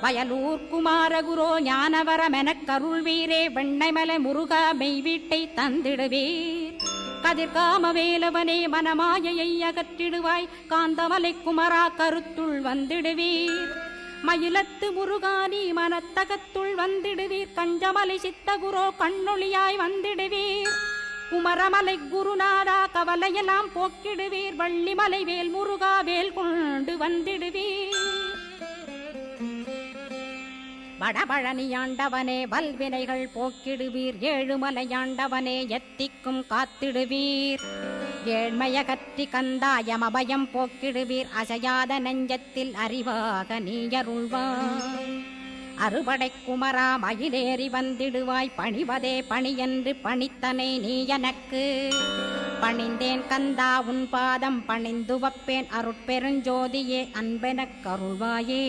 வயலூர் குமாரகுரோ ஞானவரமெனக் கருள்வீரே வெண்ணைமலை முருகா மெய் வீட்டை தந்திடுவீர். கதிர்காம வேலவனே மனமாயையை அகற்றிடுவாய் காந்தமலை குமரா கருத்துள் வந்திடுவீர். மயிலத்து முருகானி மனத்தகத்துள் வந்திடுவீர். கஞ்சமலை சித்தகுரோ கண்ணொளியாய் வந்திடுவீர். குமரமலை குருநாதா கவலையெல்லாம் போக்கிடுவீர். வள்ளிமலை வேல் முருகா வேல் கொண்டு வந்திடுவீர். வடபழனியாண்டவனே வல்வினைகள் போக்கிடுவீர். ஏழுமலையாண்டவனே எத்திக்கும் காத்திடுவீர். ஏழ்மையகற்றி கந்தாயம் அபயம் போக்கிடுவீர். அசையாத நெஞ்சத்தில் அறிவாக நீயருள்வாய். அறுபடை குமரா மயிலேறி வந்திடுவாய். பணிவதே பணியென்று பணித்தனை நீ எனக்கு. பணிந்தேன் கந்தா உன் பாதம் பணிந்து வப்பேன். அருட்பெருஞ்சோதியே அன்பெனக் கருள்வாயே.